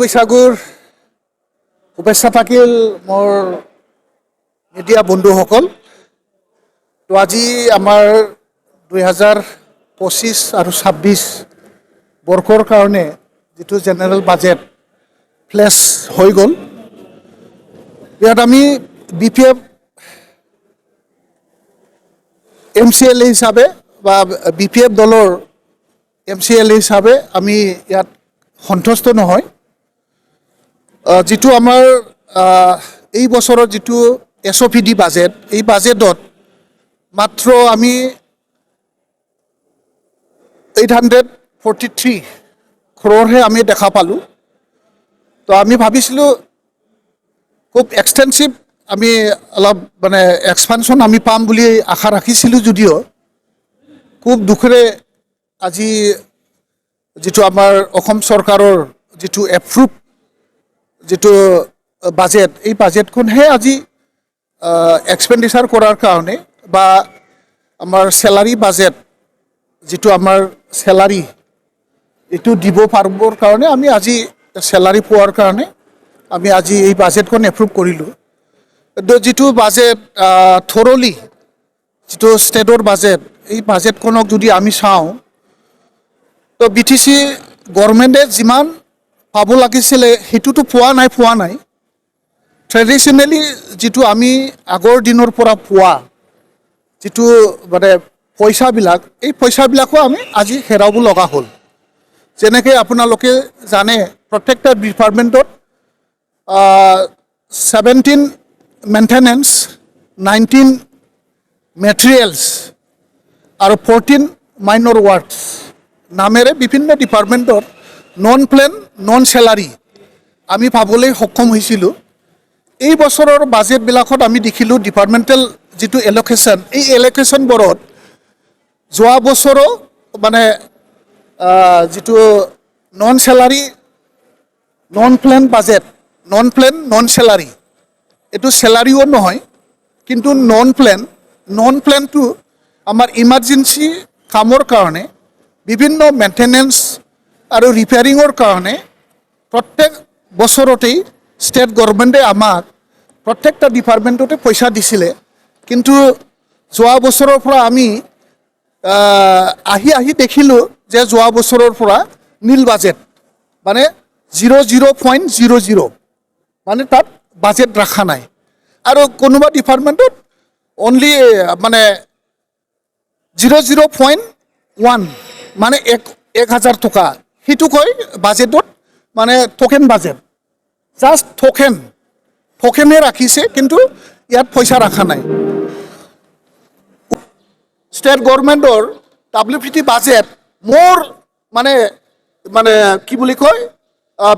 বৈশাগুৰ শুভেচ্ছা থাকিল মোৰ মিডিয়া বন্ধুসকল। তো আজি আমাৰ 2025 আৰু 26 বৰ্ষৰ কাৰণে যিটো জেনেৰেল বাজেট ফ্লেছ হৈ গ'ল, ইয়াত আমি BPF MCLA হিচাপে বা BPF দলৰ MCLA হিচাপে আমি ইয়াত সন্তুষ্ট নহয়। যিটো আমাৰ এই বছৰৰ যিটো SOPD বাজেট, এই বাজেটত মাত্ৰ আমি 843 crore আমি দেখা পালোঁ। তো আমি ভাবিছিলোঁ খুব এক্সটেনচিভ আমি অলপ মানে এক্সপানশ্যন আমি পাম বুলি আশা ৰাখিছিলোঁ, যদিও খুব দুখেৰে আজি যিটো আমাৰ অসম চৰকাৰৰ যিটো এপ্ৰুভ যিটো বাজেট, এই বাজেটখনহে আজি এক্সপেণ্ডিচাৰ কৰাৰ কাৰণে বা আমাৰ চেলাৰী বাজেট যিটো আমাৰ চেলাৰী এইটো দিব পাৰিবৰ কাৰণে আমি আজি চেলাৰী পোৱাৰ কাৰণে আমি আজি এই বাজেটখন এপ্ৰুভ কৰিলোঁ। যিটো বাজেট থৰলি যিটো ষ্টেটৰ বাজেট, এই বাজেটখনক যদি আমি চাওঁ, তো BTC গভৰ্ণমেণ্টে যিমান পাব লাগিছিলে সেইটোতো পোৱা নাই। ট্ৰেডিশ্যনেলি যিটো আমি আগৰ দিনৰ পৰা পোৱা যিটো মানে পইচাবিলাক, এই পইচাবিলাকো আমি আজি হেৰাব লগা হ'ল। যেনেকৈ আপোনালোকে জানে, প্ৰত্যেকটা ডিপাৰ্টমেণ্টত 17 মেইনটেনেন্স, 19 মেটেৰিয়েলছ আৰু 14 মাইনৰ ৱাৰ্কছ নামেৰে বিভিন্ন ডিপাৰ্টমেণ্টত নন প্লেন নন চেলাৰী আমি পাবলৈ সক্ষম হৈছিলোঁ। এই বছৰৰ বাজেটবিলাকত আমি দেখিলোঁ ডিপাৰ্টমেণ্টেল যিটো এল'কেশ্যন, এই এল'কেশ্যনবোৰত যোৱা বছৰো মানে যিটো non salary non plan budget, non plan non salary, এইটো চেলাৰীও নহয় কিন্তু নন প্লেনটো আমাৰ ইমাৰ্জেঞ্চি কামৰ কাৰণে, বিভিন্ন মেইনটেনেন্স আৰু ৰিপেয়াৰিঙৰ কাৰণে প্ৰত্যেক বছৰতেই ষ্টেট গভৰ্ণমেণ্টে আমাক প্ৰত্যেকটা ডিপাৰ্টমেণ্টতে পইচা দিছিলে। কিন্তু যোৱা বছৰৰ পৰা আমি আহি দেখিলোঁ যে যোৱা বছৰৰ পৰা নীল বাজেট, মানে 00.00, মানে তাত বাজেট ৰখা নাই। আৰু কোনোবা ডিপাৰ্টমেণ্টত অনলি মানে 00.1, মানে 1000 টকা, সেইটো কয় বাজেটত, মানে টোকেন বাজেট, জাষ্ট টোকেনে ৰাখিছে, কিন্তু ইয়াত পইচা ৰখা নাই। ষ্টেট গভৰ্ণমেণ্টৰ WPT বাজেট মোৰ মানে কি বুলি কয়,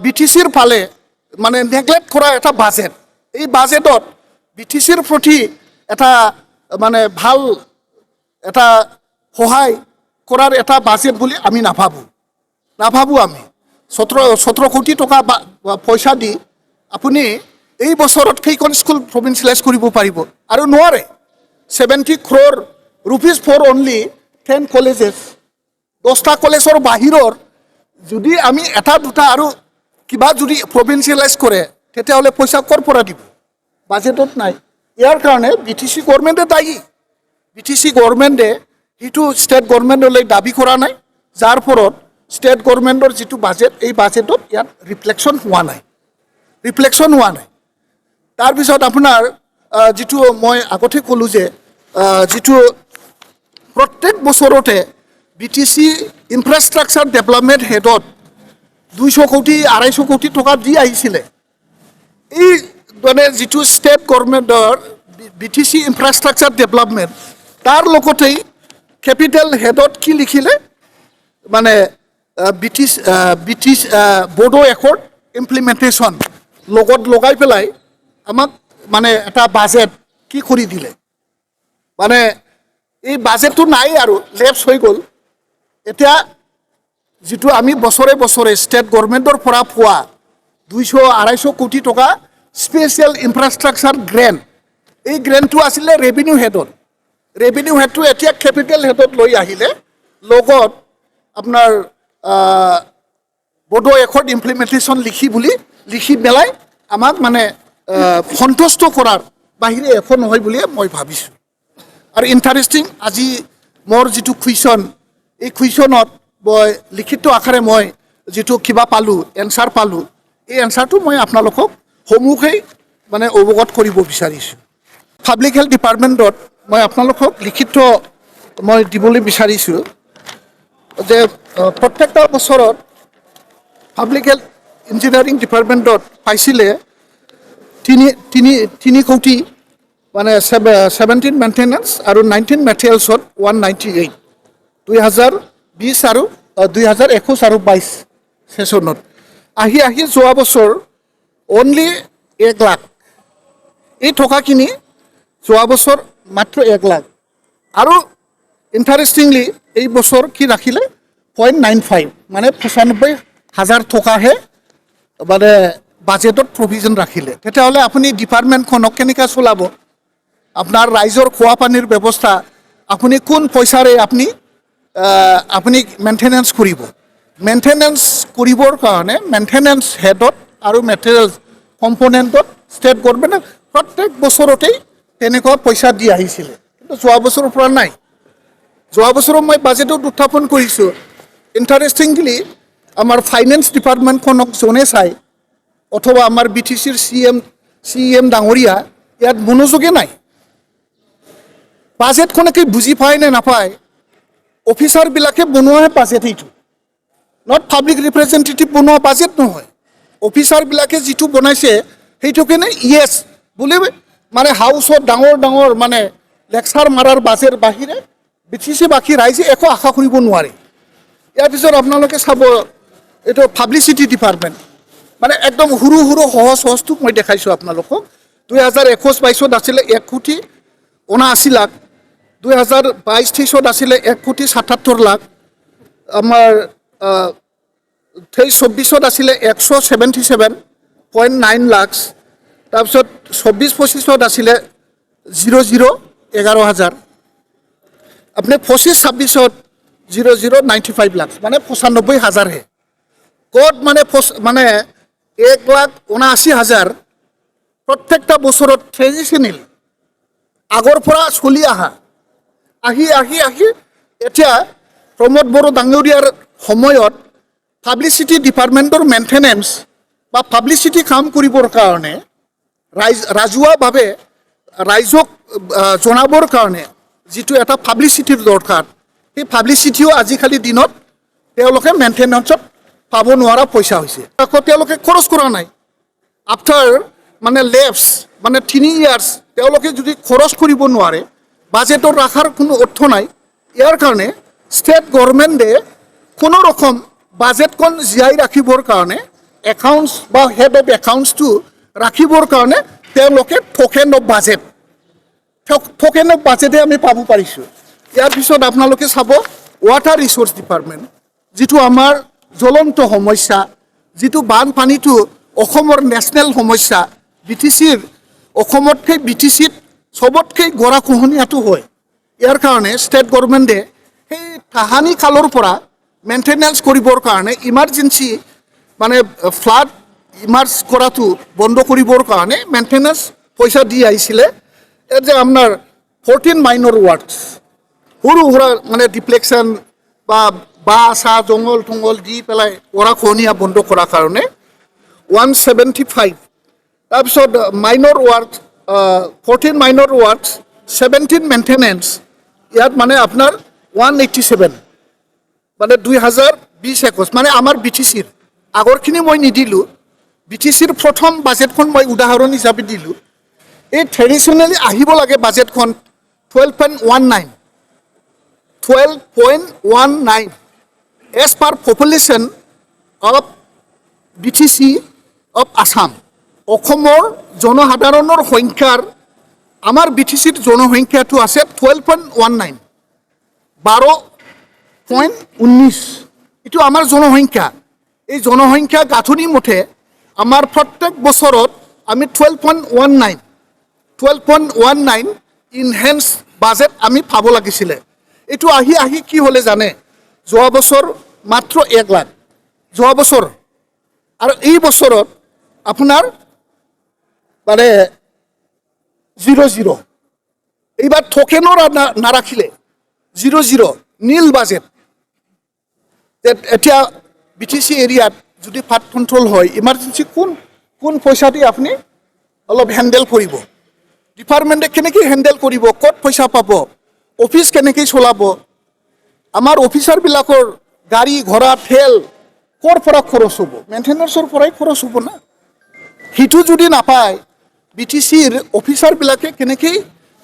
BTCৰ ফালে মানে নেগলেক্ট কৰা এটা বাজেট। এই বাজেটত BTCৰ প্ৰতি এটা মানে ভাল এটা সহায় কৰাৰ এটা বাজেট বুলি আমি নাভাবোঁ। আমি 17 কোটি টকা পইচা দি আপুনি এই বছৰত কেইখন স্কুল প্ৰভিন্সিয়েলাইজ কৰিব পাৰিব? আৰু নোৱাৰে। 70 crore rupees for only 10 colleges, 10টা কলেজৰ বাহিৰৰ যদি আমি এটা দুটা আৰু কিবা যদি প্ৰভিন্সিয়েলাইজ কৰে, তেতিয়াহ'লে পইচা ক'ৰ পৰা দিব? বাজেটত নাই। ইয়াৰ কাৰণে BTC গভৰ্ণমেণ্টে দায়ী। BTC গভৰ্ণমেণ্টে সেইটো ষ্টেট গভৰ্ণমেণ্টলৈ দাবী কৰা নাই, যাৰ ফলত ষ্টেট গভৰ্ণমেণ্টৰ যিটো বাজেট, এই বাজেটত ইয়াত ৰিফ্লেকশ্যন হোৱা নাই। তাৰপিছত আপোনাৰ যিটো মই আগতে ক'লোঁ যে যিটো প্ৰত্যেক বছৰতে BTC ইনফ্ৰাষ্ট্ৰাকচাৰ ডেভেলপমেণ্ট হেডত 200 কোটি 250 কোটি টকা দি আহিছিলে। এই মানে যিটো ষ্টেট গভৰ্ণমেণ্টৰ BTC ইনফ্ৰাষ্ট্ৰাকচাৰ ডেভেলপমেণ্ট, তাৰ লগতেই কেপিটেল হেডত কি লিখিলে, মানে BTC বড়ো একৰ্ড ইমপ্লিমেণ্টেশ্যন লগত লগাই পেলাই আমাক মানে এটা বাজেট কি কৰি দিলে। মানে এই বাজেটটো নাই আৰু লেপছ হৈ গ'ল। এতিয়া যিটো আমি বছৰে ষ্টেট গভৰ্ণমেণ্টৰ পৰা পোৱা 200-250 কোটি টকা স্পেচিয়েল ইনফ্ৰাষ্ট্ৰাকচাৰ গ্ৰেণ্ট, এই গ্ৰেণ্টটো আছিলে ৰেভিনিউ হেডটো এতিয়া কেপিটেল হেডত লৈ আহিলে, লগত আপোনাৰ বড়ো এখৰ্ড ইমপ্লিমেণ্টেশ্যন লিখি মেলাই আমাক মানে সন্তুষ্ট কৰাৰ বাহিৰে একো নহয় বুলি মই ভাবিছোঁ আৰু ইণ্টাৰেষ্টিং আজি মোৰ যিটো কুৱেশ্যন এই কুৱেশ্যনত মই লিখিত আকাৰে মই যিটো কিবা পালোঁ এনচাৰ পালোঁ এই এনচাৰটো মই আপোনালোকক সন্মুখেই মানে অৱগত কৰিব বিচাৰিছোঁ পাব্লিক হেল্থ ডিপাৰ্টমেণ্টত মই আপোনালোকক লিখিত মই দিবলৈ বিচাৰিছোঁ যে প্ৰত্যেকটা বছৰত পাব্লিক হেল্থ ইঞ্জিনিয়াৰিং ডিপাৰ্টমেণ্টত পাইছিলে তিনি কোটি মানে 17 মেইনটেনেন্স আৰু 19 মেটেৰিয়েলছত 198 2020 আৰু 2021 আৰু 22 সেশনত আহি যোৱা বছৰ অনলি 1 লাখ এই টকাখিনি যোৱা বছৰ মাত্ৰ 1 লাখ আৰু ইণ্টাৰেষ্টিংলি এই বছৰ কি ৰাখিলে 0.95 মানে 95,000 টকাহে মানে বাজেটত প্ৰভিজন ৰাখিলে তেতিয়াহ'লে আপুনি ডিপাৰ্টমেণ্টখনক কেনেকৈ চলাব আপোনাৰ ৰাইজৰ খোৱা পানীৰ ব্যৱস্থা আপুনি কোন পইচাৰে আপুনি মেইনটেনেন্স কৰিবৰ কাৰণে মেইনটেনেন্স হেডত আৰু মেটেৰিয়েলছ কম্পনেণ্টত ষ্টেট গভৰ্ণমেণ্টে প্ৰত্যেক বছৰতেই তেনেকুৱা পইচা দি আহিছিলে কিন্তু যোৱা বছৰৰ পৰা নাই যোৱা বছৰৰ মই বাজেটত উত্থাপন কৰিছোঁ ইণ্টাৰেষ্টিংলি আমাৰ ফাইনেন্স ডিপাৰ্টমেণ্টখনক জনে চাই অথবা আমাৰ BTCৰ CM ডাঙৰীয়া ইয়াত মনোযোগে নাই বাজেটখনকে বুজি পায় নে নাপায় অফিচাৰবিলাকে বনোৱাহে বাজেট এইটো নট পাব্লিক ৰিপ্ৰেজেণ্টেটিভ বনোৱা বাজেট নহয় অফিচাৰবিলাকে যিটো বনাইছে সেইটোকে নে ইয়েছ বুলি মানে হাউচত ডাঙৰ মানে লেকচাৰ মাৰাৰ বাজেট বাহিৰে BTC বাকী ৰাইজে একো আশা কৰিব নোৱাৰে ইয়াৰ পিছত আপোনালোকে চাব এইটো পাব্লিচিটি ডিপাৰ্টমেণ্ট মানে একদম সৰু সহজটো মই দেখাইছোঁ আপোনালোকক 2021-22 আছিলে 1 কোটি 79 লাখ 2022-23 আছিলে 1 কোটি 77 লাখ আমাৰ 23-24 আছিলে 177.9 লাখ তাৰপিছত 24-25 আছিলে 11,000 আপুনি 25-26 0095 লাখ মানে 95,000 হে ক'ত মানে 1,79,000 প্ৰত্যেকটা বছৰত ট্ৰেডিশ্যনেল আগৰ পৰা চলি আহি এতিয়া প্ৰমোদ বড়ো ডাঙৰীয়াৰ সময়ত পাব্লিচিটি ডিপাৰ্টমেণ্টৰ মেইনটেনেন্স বা পাব্লিচিটি কাম কৰিবৰ কাৰণে ৰাজহুৱাভাৱে ৰাইজক জনাবৰ কাৰণে যিটো এটা পাব্লিচিটিৰ দৰকাৰ সেই পাব্লিচিটিও আজিকালি দিনত তেওঁলোকে মেইনটেনেন্সত পাব নোৱাৰা পইচা হৈছে আকৌ তেওঁলোকে খৰচ কৰা নাই আফটাৰ মানে লেপছ মানে 3 ইয়াৰ্ছ তেওঁলোকে যদি খৰচ কৰিব নোৱাৰে বাজেটৰ ৰাখাৰ কোনো অৰ্থ নাই ইয়াৰ কাৰণে ষ্টেট গভৰ্ণমেণ্টে কোনো ৰকম বাজেটখন জীয়াই ৰাখিবৰ কাৰণে একাউণ্টছ বা হেড অফ একাউণ্টছটো ৰাখিবৰ কাৰণে তেওঁলোকে টোকেন অফ বাজেটে আমি পাব পাৰিছোঁ ইয়াৰ পিছত আপোনালোকে চাব ৱাটাৰ ৰিচোৰ্চ ডিপাৰ্টমেণ্ট যিটো আমাৰ জ্বলন্ত সমস্যা যিটো বানপানীটো অসমৰ নেশ্যনেল সমস্যা BTCৰ অসমতকৈ BTCত সবতকৈ গৰাখহনীয়াটো হয় ইয়াৰ কাৰণে ষ্টেট গভৰ্ণমেণ্টে সেই তাহানি কালৰ পৰা মেইনটেনেন্স কৰিবৰ কাৰণে ইমাৰ্জেঞ্চি মানে ফ্লাড ইমাৰ্জ কৰাটো বন্ধ কৰিবৰ কাৰণে মেইনটেনেন্স পইচা দি আহিছিলে এই যে আপোনাৰ 14 মাইনৰ ৱাৰ্কছ সৰু সুৰা মানে ডিপ্লেকশ্যন বা জংঘল দি পেলাই গৰাখহনীয়া বন্ধ কৰাৰ কাৰণে 175 তাৰপিছত minor work 14 minor works 17 maintenance ইয়াত মানে আপোনাৰ 187 মানে 2020-21 মানে আমাৰ BTCৰ আগৰখিনি মই নিদিলোঁ BTCৰ প্ৰথম বাজেটখন মই উদাহৰণ হিচাপে দিলোঁ এই ট্ৰেডিশ্যনেলি আহিব লাগে বাজেটখন 12.19 as per population of BTC of Assam অসমৰ জনসাধাৰণৰ সংখ্যাৰ আমাৰ BTCৰ জনসংখ্যাটো আছে 12.19 12.19 এইটো আমাৰ জনসংখ্যা এই জনসংখ্যা গাঁথনি মতে আমাৰ প্ৰত্যেক বছৰত আমি 12.19 ইনহেন্স বাজেট আমি পাব লাগিছিলে এইটো আহি কি হ'লে জানে যোৱা বছৰ মাত্ৰ 1 লাখ যোৱা বছৰ আৰু এই বছৰত আপোনাৰ মানে 0-0 এইবাৰ থকেনো নাৰাখিলে 0-0 নীল বাজেট এতিয়া BTC এৰিয়াত যদি ফাড কণ্ট্ৰল হয় ইমাৰ্জেঞ্চি কোন পইচা দি আপুনি অলপ হেণ্ডেল কৰিব ডিপাৰ্টমেণ্টে কেনেকৈ হেণ্ডেল কৰিব ক'ত পইচা পাব অফিচ কেনেকৈ চলাব আমাৰ অফিচাৰবিলাকৰ গাড়ী ঘোঁৰা তেল ক'ৰ পৰা খৰচ হ'ব মেইনটেনেন্সৰ পৰাই খৰচ হ'ব না সেইটো যদি নাপায় BTCৰ অফিচাৰবিলাকে কেনেকৈ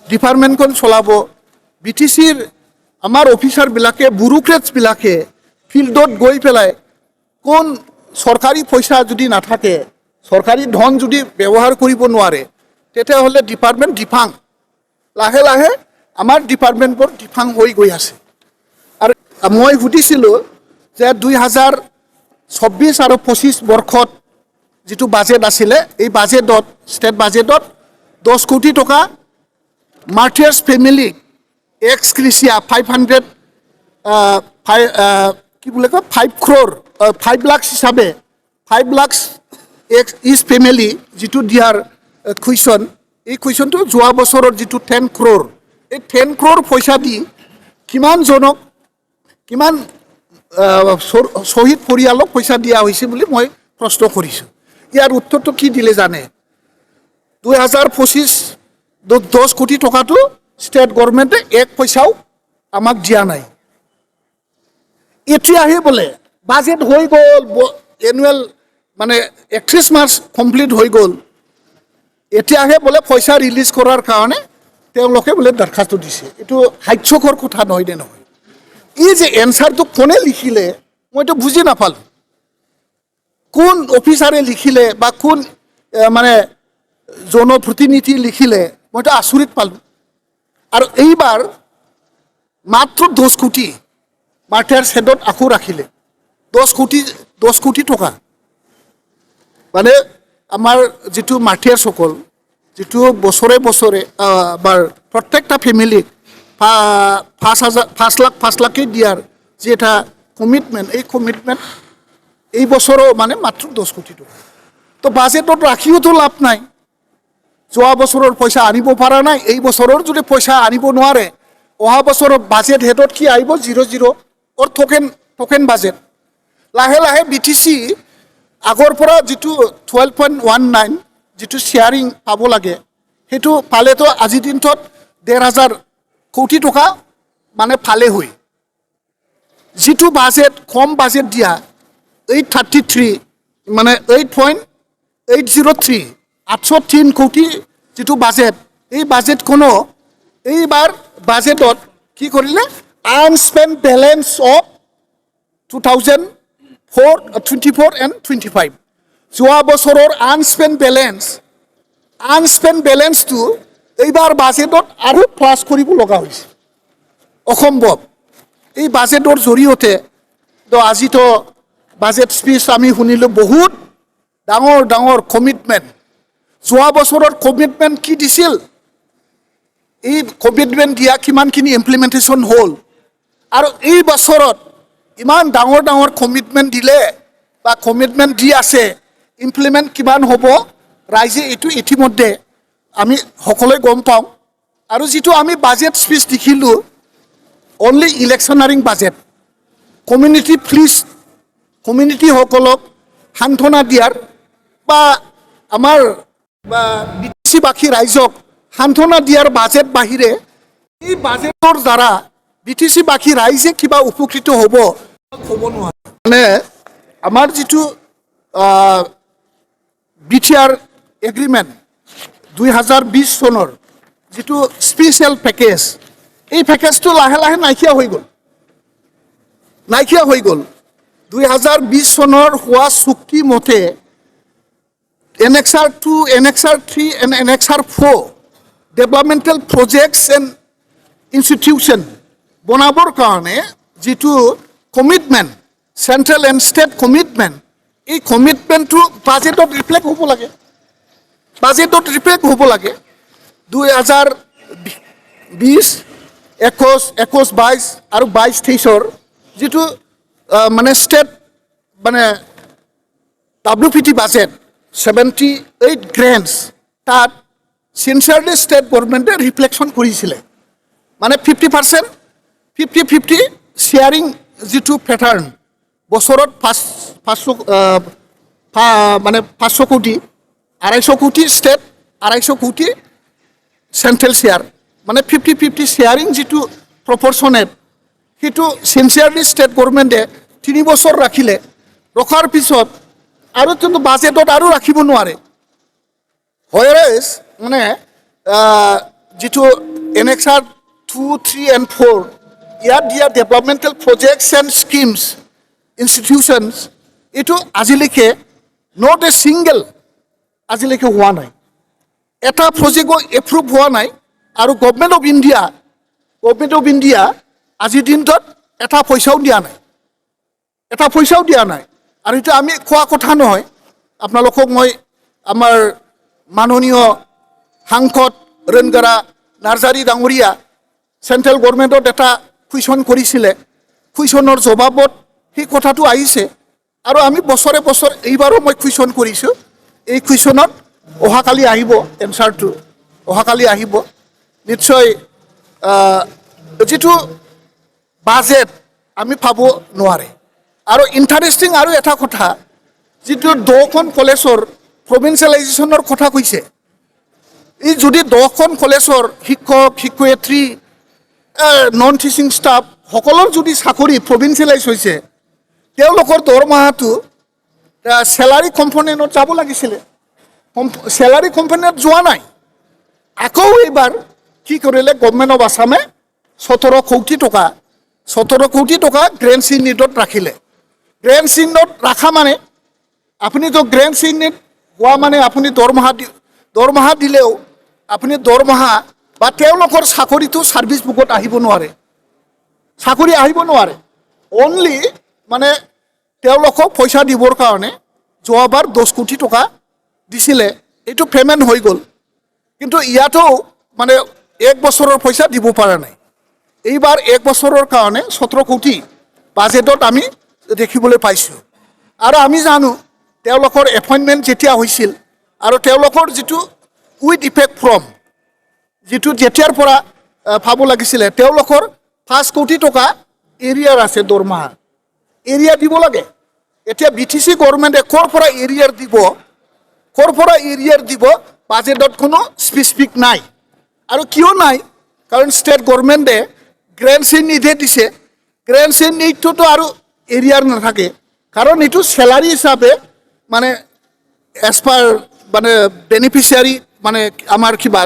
ডিপাৰ্টমেণ্টখন চলাব BTCৰ আমাৰ অফিচাৰবিলাকে ব্যুৰ'ক্ৰেটছবিলাকে ফিল্ডত গৈ পেলাই কোন চৰকাৰী পইচা যদি নাথাকে চৰকাৰী ধন যদি ব্যৱহাৰ কৰিব নোৱাৰে তেতিয়াহ'লে ডিপাৰ্টমেণ্ট ডিফাং লাহে লাহে আমাৰ ডিপাৰ্টমেণ্টবোৰ ডিফাং হৈ গৈ আছে আৰু মই সুধিছিলোঁ যে 2024 আৰু 25 বৰ্ষত যিটো বাজেট আছিলে এই বাজেটত ষ্টেট বাজেটত 10 কোটি টকা মাৰ্টিয়াৰ্ছ ফেমিলিক এক্সক্ৰিচিয়া 500 কি বুলি কয় 5 crore 5 লাখ হিচাপে 5 লাখ ইজ ফেমিলি যিটো দিয়াৰ কুৱেশ্যন এই কুৱেশ্যনটো যোৱা বছৰৰ যিটো 10 crore এই 10 crore পইচা দি কিমানজনক কিমান শ্বহীদ পৰিয়ালক পইচা দিয়া হৈছে বুলি মই প্ৰশ্ন কৰিছোঁ ইয়াৰ উত্তৰটো কি দিলে জানে 2025 10 কোটি টকাটো ষ্টেট গভৰ্ণমেণ্টে এক পইচাও আমাক দিয়া নাই এতিয়াহে বোলে বাজেট হৈ গ'ল এনুৱেল মানে 31 মাৰ্চ কমপ্লিট হৈ গ'ল এতিয়াহে বোলে পইচা ৰিলিজ কৰাৰ কাৰণে তেওঁলোকে বোলে দৰখাস্ত দিছে এইটো হাস্যকৰ কথা নহয় নে নহয় এই যে এনচাৰটো কোনে লিখিলে মইতো বুজি নাপালোঁ কোন অফিচাৰে লিখিলে বা কোন মানে জনপ্ৰতিনিধি লিখিলে মইতো আচৰিত পালোঁ আৰু এইবাৰ মাত্ৰ 10 কোটি মাৰ্টিয়াৰ্ছ হেডত আকৌ ৰাখিলে 10 কোটি টকা মানে আমাৰ যিটো মাৰ্টিয়াৰ্ছসকল যিটো বছৰে বছৰে আমাৰ প্ৰত্যেকটা ফেমিলিক 5 লাখেই দিয়াৰ যি এটা কমিটমেণ্ট এই কমিটমেণ্ট এই বছৰো মানে মাত্ৰ 10 কোটি টকা তো বাজেটত ৰাখিওতো লাভ নাই যোৱা বছৰৰ পইচা আনিব পৰা নাই এই বছৰৰ যদি পইচা আনিব নোৱাৰে অহা বছৰৰ বাজেট হেডত কি আহিব 0-0 অৰ টোকেন বাজেট লাহে লাহে BTC আগৰ পৰা যিটো 12.19 যিটো শ্বেয়াৰিং পাব লাগে সেইটো পালেতো আজিৰ দিনটোত 1,500 কোটি টকা মানে ফালে হৈ যিটো বাজেট কম বাজেট দিয়া 833 মানে 8.803 803 কোটি যিটো বাজেট এই বাজেটখনো এইবাৰ বাজেটত কি কৰিলে আনস্পেন্ট বেলেন্স অফ 2024 and 25 যোৱা বছৰৰ আনস্পেন্ট বেলেন্সটো এইবাৰ বাজেটত আৰু প্লাছ কৰিব লগা হৈছে অসম্ভৱ এই বাজেটৰ জৰিয়তে তো আজিতো বাজেট স্পীচ আমি শুনিলোঁ বহুত ডাঙৰ ডাঙৰ কমিটমেণ্ট যোৱা বছৰৰ কমিটমেণ্ট কি দিছিল এই কমিটমেণ্ট দিয়া কিমানখিনি ইমপ্লিমেণ্টেশ্যন হ'ল আৰু এই বছৰত ইমান ডাঙৰ ডাঙৰ কমিটমেণ্ট দিলে বা কমিটমেণ্ট দি আছে ইমপ্লিমেণ্ট কিমান হ'ব ৰাইজে এইটো ইতিমধ্যে আমি সকলোৱে গম পাওঁ আৰু যিটো আমি বাজেট স্পীচ দেখিলোঁ অনলি ইলেকশ্যনাৰিং বাজেট কমিউনিটি প্লিজ কমিউনিটিসকলক সান্ত্বনা দিয়াৰ বা আমাৰ BTC-বাসী ৰাইজক সান্ত্বনা দিয়াৰ বাজেট বাহিৰে এই বাজেটৰ দ্বাৰা BTC-বাসী ৰাইজে কিবা উপকৃত হ'ব নোৱাৰে মানে আমাৰ যিটো BTR এগ্ৰিমেণ্ট 2020 চনৰ যিটো স্পেচিয়েল পেকেজ এই পেকেজটো লাহে লাহে নাইকিয়া হৈ গ'ল 2020 চনৰ হোৱা চুক্তি মতে Annexure 2, Annexure 3 and Annexure 4 Departmental projects and institution বনাবৰ কাৰণে যিটো commitment central and state commitment এই কমিটমেণ্টটো বাজেটত ৰিফ্লেক্ট হ'ব লাগে 2020 21-22 আৰু 22-23 যিটো মানে ষ্টেট মানে WPT বাজেট 78 গ্ৰেণ্টছ তাত চিনচিয়াৰলি ষ্টেট গভৰ্ণমেণ্টে ৰিফ্লেকশ্যন কৰিছিলে মানে 50% 50-50 শ্বেয়াৰিং যিটো পেটাৰ্ণ বছৰত 500 কোটি 250 কোটি ষ্টেট 250 কোটি চেণ্ট্ৰেল শ্বেয়াৰ মানে 50-50 শ্বেয়াৰিং যিটো প্ৰপৰ্চনেট সেইটো চিনচিয়াৰলি ষ্টেট গভৰ্ণমেণ্টে 3 বছৰ ৰাখিলে ৰখাৰ পিছত আৰু কিন্তু বাজেটত আৰু ৰাখিব নোৱাৰে whereas মানে যিটো এনেক্সাৰ 2, 3 and 4 ইয়াত দিয়া developmental projects and schemes institutions এইটো আজিলৈকে নট এ ছিংগল আজিলৈকে হোৱা নাই এটা প্ৰজেক্টো এপ্ৰুভ হোৱা নাই আৰু গভৰ্ণমেণ্ট অফ ইণ্ডিয়া আজিৰ দিনটোত এটা পইচাও দিয়া নাই আৰু এটা আমি কোৱা কথা নহয় আপোনালোকক মই আমাৰ মাননীয় সাংসদ ৰেণগৰা নাৰ্জাৰী ডাঙৰীয়া চেণ্ট্ৰেল গভৰ্ণমেণ্টত এটা কুৱেশ্যন কৰিছিলে কুৱেশ্যনৰ জবাবত সেই কথাটো আহিছে আৰু আমি বছৰে এইবাৰো মই কুৱেশ্যন কৰিছোঁ এই কুৱেশ্যনত অহাকালি আহিব এনচাৰটো অহাকালি আহিব নিশ্চয় যিটো বাজেট আমি পাব নোৱাৰে আৰু ইণ্টাৰেষ্টিং আৰু এটা কথা যিটো 10খন কলেজৰ প্ৰভিন্সিয়েলাইজেশ্যনৰ কথা কৈছে এই যদি 10খন কলেজৰ শিক্ষক শিক্ষয়িত্ৰী নন টিচিং ষ্টাফ সকলৰ যদি চাকৰি প্ৰভিন্সিয়েলাইজ হৈছে তেওঁলোকৰ দৰমহাটো চেলাৰী কম্পনেণ্টত যাব লাগিছিলে চেলাৰী কম্পনেণ্টত যোৱা নাই আকৌ এইবাৰ কি কৰিলে গভৰ্ণমেণ্ট অফ আছামে 17 কোটি টকা গ্ৰেণ্ট ইন নিডত ৰাখিলে গ্ৰেণ্ট ইন নিডত ৰাখা মানে আপুনিতো গ্ৰেণ্ট ইন নিড হোৱা মানে আপুনি দৰমহা দিলেও আপুনি দৰমহা বা তেওঁলোকৰ চাকৰিটো ছাৰ্ভিচ বুকত আহিব নোৱাৰে অনলি মানে তেওঁলোকক পইচা দিবৰ কাৰণে যোৱাবাৰ 10 কোটি টকা দিছিলে এইটো পে'মেণ্ট হৈ গ'ল কিন্তু ইয়াতো মানে 1 বছৰৰ পইচা দিব পৰা নাই এইবাৰ 1 বছৰৰ কাৰণে 17 কোটি বাজেটত আমি দেখিবলৈ পাইছোঁ আৰু আমি জানো তেওঁলোকৰ এপইণ্টমেণ্ট যেতিয়া হৈছিল আৰু তেওঁলোকৰ যিটো উইথ ইফেক্ট ফ্ৰম যিটো যেতিয়াৰ পৰা পাব লাগিছিলে তেওঁলোকৰ 5 কোটি টকা এৰিয়াৰ আছে দৰমহা এৰিয়া দিব লাগে এতিয়া BTC গভৰ্ণমেণ্টে ক'ৰ পৰা এৰিয়াৰ দিব বাজেটত কোনো স্পেচিফিক নাই আৰু কিয় নাই কাৰণ ষ্টেট গভৰ্ণমেণ্টে গ্ৰেণ্ট ইন নিডে দিছে গ্ৰেণ্ট ইন নিডটোতো আৰু এৰিয়াৰ নাথাকে কাৰণ এইটো চেলাৰী হিচাপে মানে এজ পাৰ মানে বেনিফিচিয়াৰী মানে আমাৰ কিবা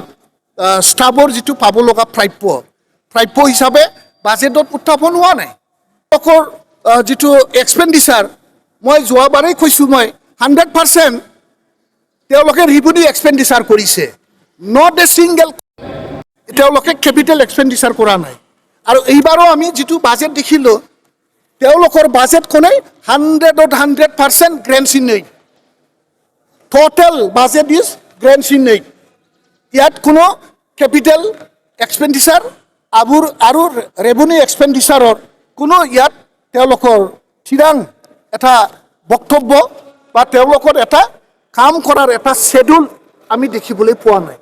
ষ্টাফৰ যিটো পাব লগা প্ৰাপ্য হিচাপে বাজেটত উত্থাপন হোৱা নাই তেওঁলোকৰ যিটো এক্সপেণ্ডিচাৰ মই যোৱাবাৰেই কৈছোঁ মই 100% তেওঁলোকে ৰিভিনিউ এক্সপেণ্ডিচাৰ কৰিছে নট এ ছিংগল তেওঁলোকে কেপিটেল এক্সপেণ্ডিচাৰ কৰা নাই আৰু এইবাৰো আমি যিটো বাজেট দেখিলোঁ তেওঁলোকৰ বাজেটখনেই 100% grant in need total budget is grant in need ইয়াত কোনো কেপিটেল এক্সপেণ্ডিচাৰ আৰু ৰেভিনিউ এক্সপেণ্ডিচাৰৰ কোনো ইয়াত তেওঁলোকৰ থিৰাং এটা বক্তব্য বা তেওঁলোকৰ এটা কাম কৰাৰ এটা শ্বেডিউল আমি দেখিবলৈ পোৱা নাই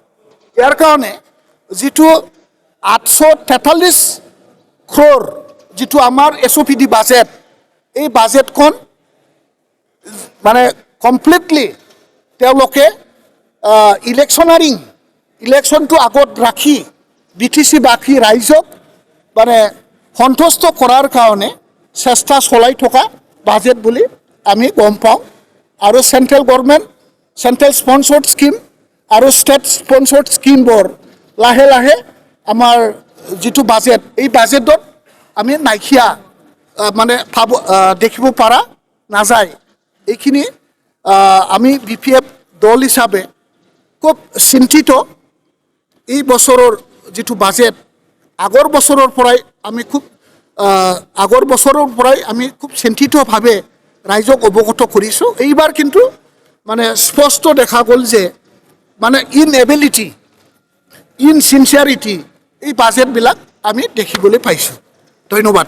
ইয়াৰ কাৰণে যিটো 843 crore যিটো আমাৰ SOPD বাজেট এই বাজেটখন মানে কমপ্লিটলি তেওঁলোকে ইলেকশ্যনটো আগত ৰাখি BTC বাকী ৰাইজক মানে সন্তুষ্ট কৰাৰ কাৰণে চেষ্টা চলাই থকা বাজেট বুলি আমি গম পাওঁ আৰু central government central sponsored scheme আৰু ষ্টেট স্পন্সৰ্ড স্কিমবোৰ লাহে লাহে আমাৰ যিটো বাজেট এই বাজেটত আমি নাইকিয়া মানে দেখিব পৰা নাযায় এইখিনি আমি BPF দল হিচাপে খুব চিন্তিত এই বছৰৰ যিটো বাজেট আগৰ বছৰৰ পৰাই আমি খুব চিন্তিতভাৱে ৰাইজক অৱগত কৰিছোঁ এইবাৰ কিন্তু মানে স্পষ্ট দেখা গ'ল যে মানে ইনএবিলিটি ইনচিনচিয়াৰিটি এই বাজেটবিলাক আমি দেখিবলৈ পাইছোঁ ধন্যবাদ